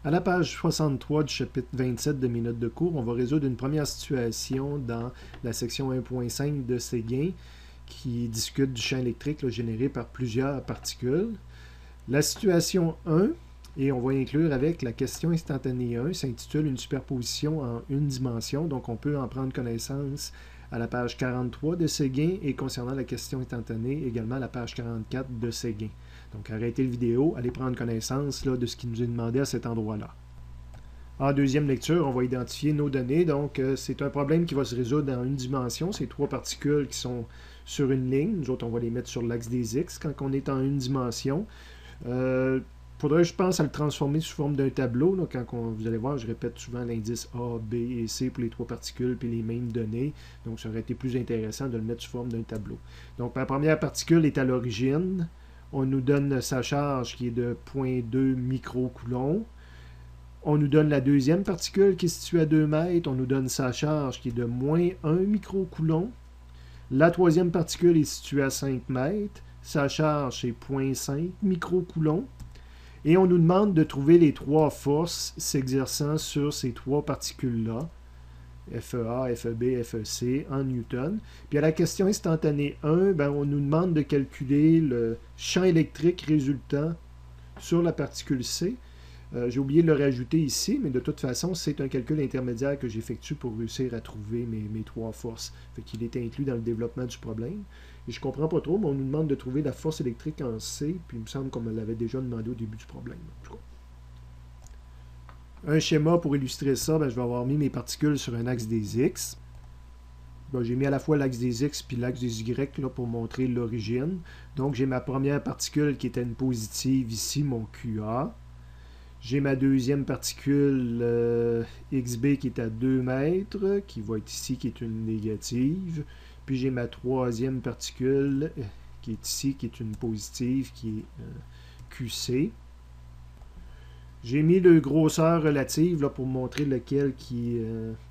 À la page 63 du chapitre 27 de mes notes de cours, on va résoudre une première situation dans la section 1.5 de Séguin qui discute du champ électrique là, généré par plusieurs particules. La situation 1, et on va inclure avec la question instantanée 1, s'intitule une superposition en une dimension, donc on peut en prendre connaissance à la page 43 de Séguin et concernant la question instantanée également à la page 44 de Séguin. Donc arrêtez la vidéo, allez prendre connaissance là, de ce qui nous est demandé à cet endroit-là. En deuxième lecture, on va identifier nos données. Donc, c'est un problème qui va se résoudre en une dimension. C'est trois particules qui sont sur une ligne. Nous autres, on va les mettre sur l'axe des X quand on est en une dimension. Faudrait, je pense, à le transformer sous forme d'un tableau. Là, vous allez voir, je répète souvent l'indice A, B et C pour les trois particules puis les mêmes données. Donc, ça aurait été plus intéressant de le mettre sous forme d'un tableau. Donc, la première particule est à l'origine. On nous donne sa charge qui est de 0,2 microcoulomb. On nous donne la deuxième particule qui est située à 2 mètres. On nous donne sa charge qui est de moins 1 microcoulomb. La troisième particule est située à 5 mètres. Sa charge est 0,5 microcoulomb. Et on nous demande de trouver les trois forces s'exerçant sur ces trois particules-là, FEA, FEB, FEC, en newton. Puis à la question instantanée 1, on nous demande de calculer le champ électrique résultant sur la particule C. J'ai oublié de le rajouter ici, mais de toute façon, c'est un calcul intermédiaire que j'effectue pour réussir à trouver mes trois forces. Fait qu'il est inclus dans le développement du problème. Et je comprends pas trop, mais on nous demande de trouver la force électrique en C, puis il me semble qu'on me l'avait déjà demandé au début du problème. Un schéma pour illustrer ça, je vais avoir mis mes particules sur un axe des X. J'ai mis à la fois l'axe des X puis l'axe des Y là, pour montrer l'origine. Donc j'ai ma première particule qui était une positive ici, mon QA. J'ai ma deuxième particule XB qui est à 2 mètres, qui va être ici, qui est une négative. Puis j'ai ma troisième particule qui est ici, qui est une positive, qui est QC. J'ai mis le grosseur relative là, pour montrer lequel qui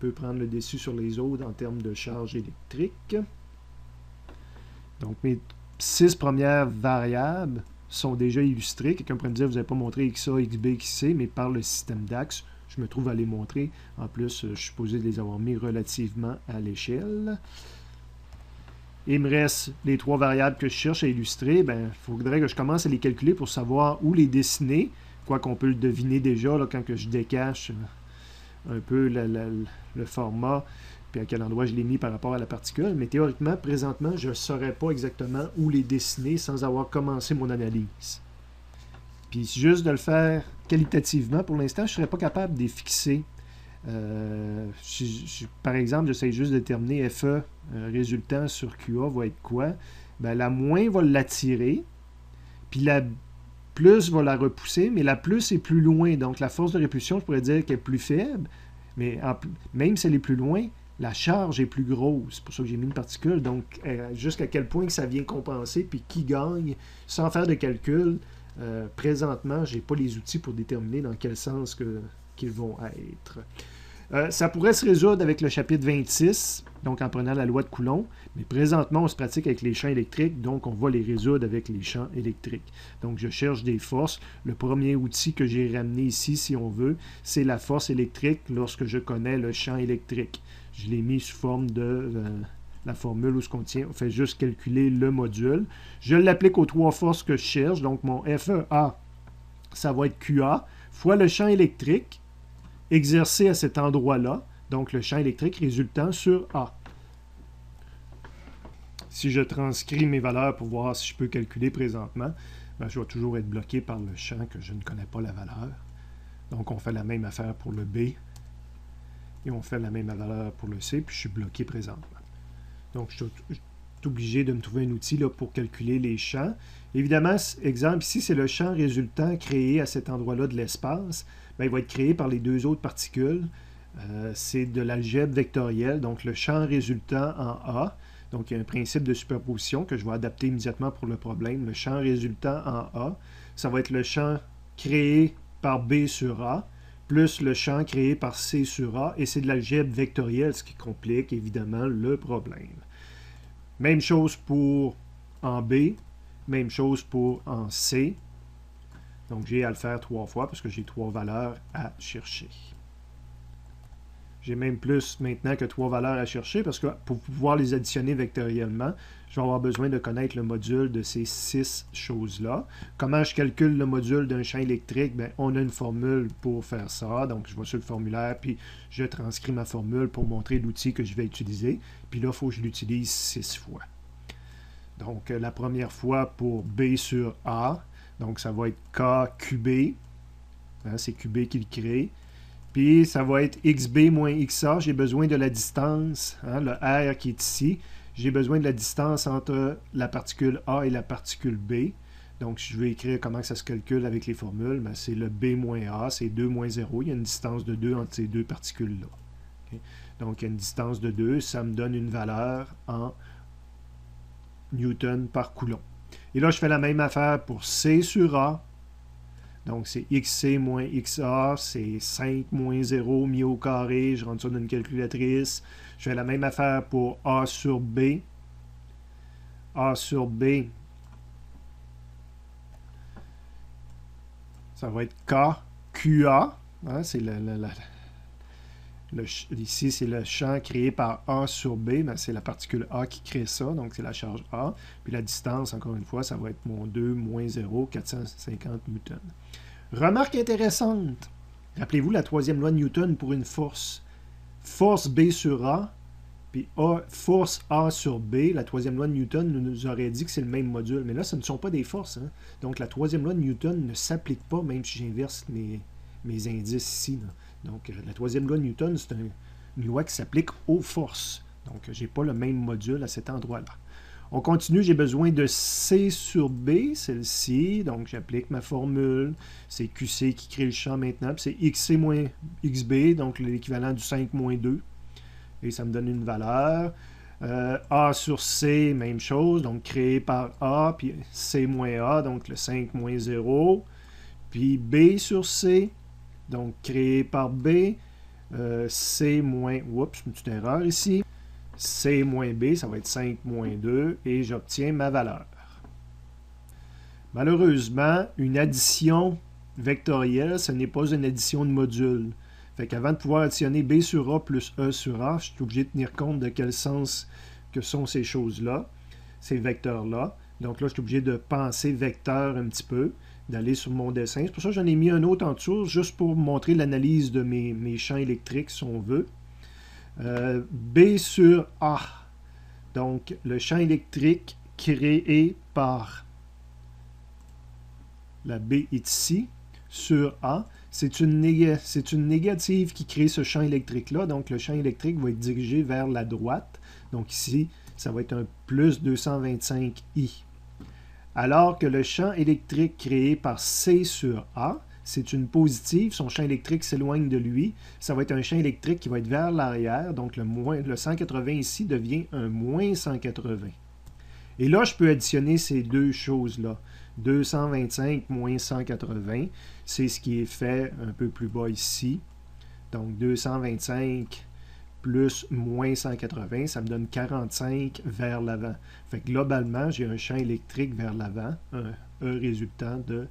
peut prendre le dessus sur les autres en termes de charge électrique. Donc mes 6 premières variables sont déjà illustrées. Quelqu'un pourrait me dire, vous n'avez pas montré XA, XB, XC, mais par le système d'axe, je me trouve à les montrer. En plus, je suis supposé les avoir mis relativement à l'échelle. Il me reste les trois variables que je cherche à illustrer. Il faudrait que je commence à les calculer pour savoir où les dessiner. Quoi qu'on peut le deviner déjà là, quand que je décache un peu le format, puis à quel endroit je l'ai mis par rapport à la particule. Mais théoriquement, présentement, je ne saurais pas exactement où les dessiner sans avoir commencé mon analyse. Puis juste de le faire qualitativement, pour l'instant, je ne serais pas capable de les fixer. Par exemple, j'essaie juste de déterminer FE résultant sur QA va être quoi. La moins va l'attirer, puis la plus va la repousser, mais la plus est plus loin. Donc la force de répulsion, je pourrais dire qu'elle est plus faible, mais même si elle est plus loin, la charge est plus grosse. C'est pour ça que j'ai mis une particule. Donc jusqu'à quel point que ça vient compenser, puis qui gagne, sans faire de calcul. Présentement, je n'ai pas les outils pour déterminer dans quel sens qu'ils vont être. Ça pourrait se résoudre avec le chapitre 26, donc en prenant la loi de Coulomb, mais présentement, on se pratique avec les champs électriques, donc on va les résoudre avec les champs électriques. Donc, je cherche des forces. Le premier outil que j'ai ramené ici, si on veut, c'est la force électrique lorsque je connais le champ électrique. Je l'ai mis sous forme de la formule où on fait juste calculer le module. Je l'applique aux trois forces que je cherche, donc mon FEA, ça va être QA, fois le champ électrique, exercé à cet endroit-là, donc le champ électrique résultant sur A. Si je transcris mes valeurs pour voir si je peux calculer présentement, je vais toujours être bloqué par le champ que je ne connais pas la valeur. Donc on fait la même affaire pour le B et on fait la même valeur pour le C, puis je suis bloqué présentement. Donc je suis obligé de me trouver un outil là, pour calculer les champs. Évidemment, exemple ici, c'est le champ résultant créé à cet endroit-là de l'espace. Il va être créé par les deux autres particules. C'est de l'algèbre vectorielle, donc le champ résultant en A. Donc, il y a un principe de superposition que je vais adapter immédiatement pour le problème. Le champ résultant en A, ça va être le champ créé par B sur A, plus le champ créé par C sur A, et c'est de l'algèbre vectorielle, ce qui complique évidemment le problème. Même chose pour en B, même chose pour en C. Donc, j'ai à le faire 3 fois parce que j'ai 3 valeurs à chercher. J'ai même plus maintenant que 3 valeurs à chercher parce que pour pouvoir les additionner vectoriellement, je vais avoir besoin de connaître le module de ces 6 choses-là. Comment je calcule le module d'un champ électrique? Bien, on a une formule pour faire ça. Donc, je vais sur le formulaire, puis je transcris ma formule pour montrer l'outil que je vais utiliser. Puis là, il faut que je l'utilise 6 fois. Donc, la première fois pour B sur A, donc ça va être K QB. Hein, c'est QB qui le crée. Puis ça va être XB moins XA. J'ai besoin de la distance, hein, le R qui est ici. J'ai besoin de la distance entre la particule A et la particule B. Donc, si je veux écrire comment ça se calcule avec les formules, ben, c'est le B moins A, c'est 2 moins 0. Il y a une distance de 2 entre ces deux particules-là. Okay? Donc, il y a une distance de 2. Ça me donne une valeur en newton par coulomb. Et là, je fais la même affaire pour C sur A. Donc, c'est XC moins XA, c'est 5 moins 0 mis au carré. Je rentre ça dans une calculatrice. Je fais la même affaire pour A sur B. A sur B, ça va être K, QA. Hein, c'est ici, c'est le champ créé par A sur B. Ben, c'est la particule A qui crée ça, donc c'est la charge A. Puis la distance, encore une fois, ça va être mon 2 moins 0, 450 newtons. Remarque intéressante. Rappelez-vous la troisième loi de Newton pour une force. Force B sur A, puis force A sur B. La troisième loi de Newton nous aurait dit que c'est le même module. Mais là, ce ne sont pas des forces. Hein? Donc, la troisième loi de Newton ne s'applique pas, même si j'inverse mes indices ici. Là. Donc, la troisième loi de Newton, c'est une loi qui s'applique aux forces. Donc, je n'ai pas le même module à cet endroit-là. On continue, j'ai besoin de C sur B, celle-ci. Donc, j'applique ma formule. C'est QC qui crée le champ maintenant. Puis c'est XC moins XB, donc l'équivalent du 5 moins 2. Et ça me donne une valeur. A sur C, même chose. Donc, créé par A, puis C moins A, donc le 5 moins 0. Puis B sur C, donc créé par B. C moins... Oups, une petite erreur ici. C moins B, ça va être 5 moins 2, et j'obtiens ma valeur. Malheureusement, une addition vectorielle, ce n'est pas une addition de modules. Fait qu'avant de pouvoir additionner B sur A plus E sur A, je suis obligé de tenir compte de quel sens que sont ces choses-là, ces vecteurs-là. Donc là, je suis obligé de penser vecteur un petit peu, d'aller sur mon dessin. C'est pour ça que j'en ai mis un autre en dessous, juste pour montrer l'analyse de mes champs électriques, si on veut. B sur A. Donc, le champ électrique créé par la B est ici, sur A. C'est une négative qui crée ce champ électrique-là. Donc, le champ électrique va être dirigé vers la droite. Donc, ici, ça va être un plus 225I. Alors que le champ électrique créé par C sur A, c'est une positive, son champ électrique s'éloigne de lui. Ça va être un champ électrique qui va être vers l'arrière, donc le 180 ici devient un moins 180. Et là, je peux additionner ces deux choses-là. 225 moins 180, c'est ce qui est fait un peu plus bas ici. Donc 225 plus moins 180, ça me donne 45 vers l'avant. Fait que globalement, j'ai un champ électrique vers l'avant, un résultant de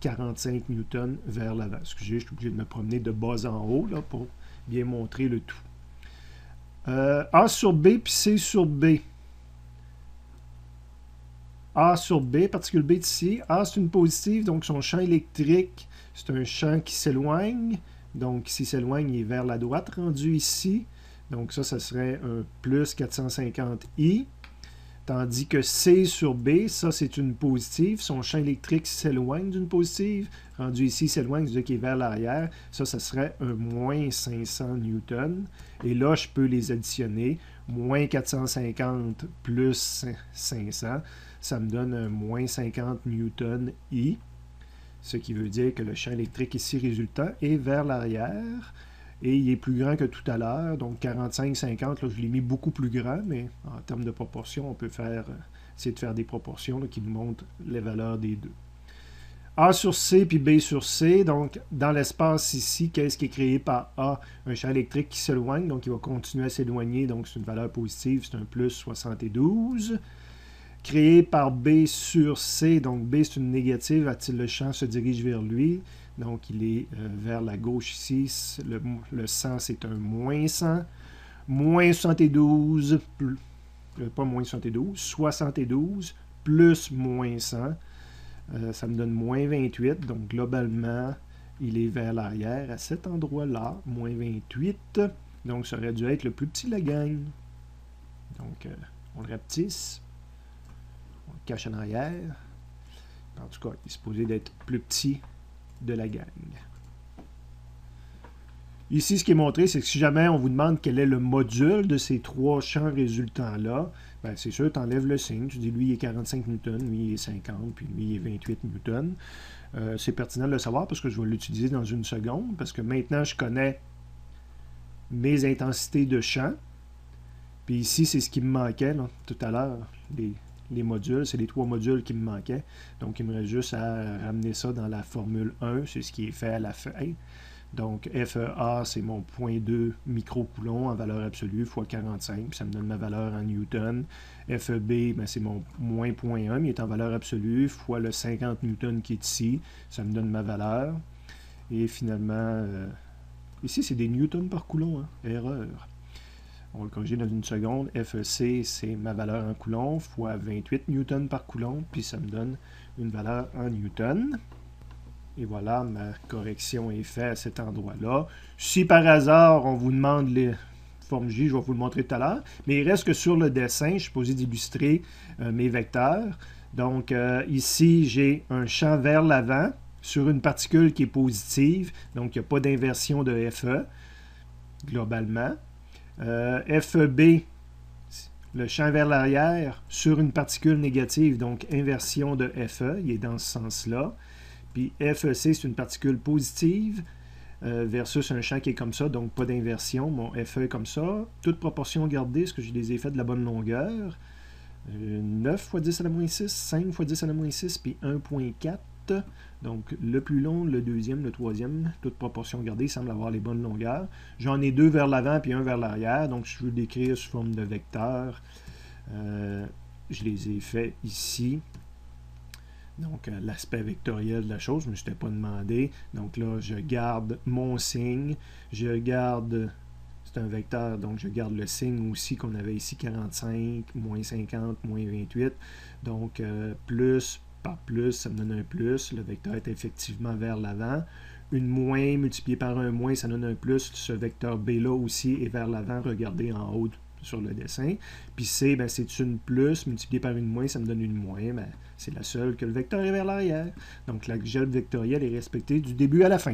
45 newtons vers l'avant. Excusez, je suis obligé de me promener de bas en haut là, pour bien montrer le tout. A sur B puis C sur B. A sur B, particule B ici. A, c'est une positive, donc son champ électrique, c'est un champ qui s'éloigne. Donc, s'il s'éloigne, il est vers la droite, rendu ici. Donc, ça serait un plus 450I. Tandis que C sur B, ça, c'est une positive. Son champ électrique s'éloigne d'une positive. Rendu ici, il s'éloigne, c'est-à-dire qu'il est vers l'arrière. Ça serait un moins 500 newtons. Et là, je peux les additionner. Moins 450 plus 500. Ça me donne un moins 50 newton I, ce qui veut dire que le champ électrique ici résultant est vers l'arrière et il est plus grand que tout à l'heure, donc 45-50, là je l'ai mis beaucoup plus grand, mais en termes de proportion, on peut essayer de faire des proportions là, qui nous montrent les valeurs des deux. A sur C puis B sur C, donc dans l'espace ici, qu'est-ce qui est créé par A? Un champ électrique qui s'éloigne, donc il va continuer à s'éloigner, donc c'est une valeur positive, c'est un plus 72. créé par B sur C. Donc, B, c'est une négative. Le champ se dirige vers lui. Donc, il est vers la gauche ici. Le 100, c'est un moins 100. Moins 72, pas moins 72, 72, plus moins 100. Ça me donne moins 28. Donc, globalement, il est vers l'arrière à cet endroit-là. Moins 28. Donc, ça aurait dû être le plus petit de la gang. Donc, on le rapetisse. On le cache en arrière. En tout cas, il est supposé d'être plus petit de la gang. Ici, ce qui est montré, c'est que si jamais on vous demande quel est le module de ces trois champs résultants-là, ben c'est sûr, tu enlèves le signe. Tu dis, lui, il est 45 newtons, lui, il est 50, puis lui, il est 28 newtons. C'est pertinent de le savoir parce que je vais l'utiliser dans une seconde, parce que maintenant, je connais mes intensités de champ. Puis ici, c'est ce qui me manquait là, tout à l'heure, les modules. C'est les trois modules qui me manquaient. Donc, il me reste juste à ramener ça dans la formule 1. C'est ce qui est fait à la fin. Donc, FEA, c'est mon 0.2 microcoulomb en valeur absolue fois 45, puis ça me donne ma valeur en newton. FEB, ben, c'est mon moins 0.1, mais il est en valeur absolue, fois le 50 newton qui est ici, ça me donne ma valeur. Et finalement, ici, c'est des newtons par coulomb, hein? Erreur. On va le corriger dans une seconde. FEC, c'est ma valeur en coulomb, fois 28 newtons par coulomb, puis ça me donne une valeur en newton. Et voilà, ma correction est faite à cet endroit-là. Si par hasard, on vous demande les formes J, je vais vous le montrer tout à l'heure. Mais il reste que sur le dessin, je suis supposé d'illustrer mes vecteurs. Donc, ici, j'ai un champ vers l'avant sur une particule qui est positive. Donc, il n'y a pas d'inversion de FE, globalement. FEB, le champ vers l'arrière sur une particule négative. Donc, inversion de FE, il est dans ce sens-là. Puis FEC, c'est une particule positive versus un champ qui est comme ça, donc pas d'inversion. Mon FE est comme ça. Toute proportion gardée, est-ce que je les ai fait de la bonne longueur? 9 fois 10 à la moins 6, 5 fois 10 à la moins 6, puis 1.4. Donc le plus long, le deuxième, le troisième, toute proportion gardée, semble avoir les bonnes longueurs. J'en ai deux vers l'avant puis un vers l'arrière, donc je veux décrire sous forme de vecteur. Je les ai faits ici. Donc, l'aspect vectoriel de la chose, je ne me suis pas demandé. Donc là, je garde mon signe. Je garde, c'est un vecteur, donc je garde le signe aussi qu'on avait ici, 45, moins 50, moins 28. Donc, plus par plus, ça me donne un plus. Le vecteur est effectivement vers l'avant. Une moins multipliée par un moins, ça donne un plus. Ce vecteur B-là aussi est vers l'avant. Regardez en haut sur le dessin. Puis C, ben, c'est une plus multipliée par une moins, ça me donne une moins. Ben, c'est la seule que le vecteur est vers l'arrière. Donc l'algèbre vectorielle est respectée du début à la fin.